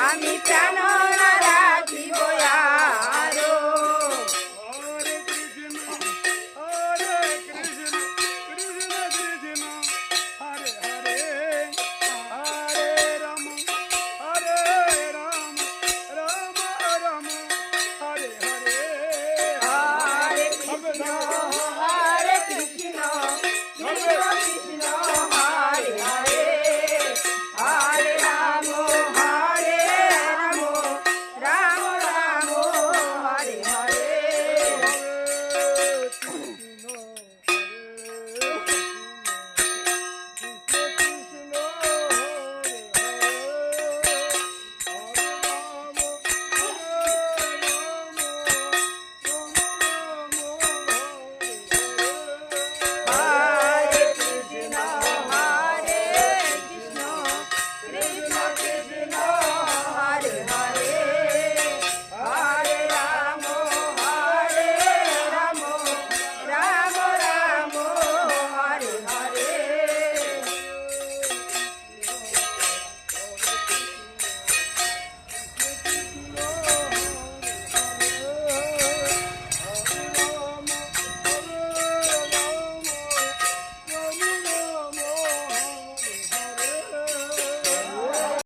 আমি প্রাণ রাখিব আরো। হরে কৃষ্ণ হরে কৃষ্ণ কৃষ্ণ কৃষ্ণ হরে হরে হরে রাম রাম রাম হরে হরে। হরে কৃষ্ণ হরে কৃষ্ণ কৃষ্ণ কৃষ্ণ হরে হরে হরে রাম হরে রাম রাম রাম হরে হরে। হরে কৃষ্ণ হরে কৃষ্ণ কৃষ্ণ কৃষ্ণ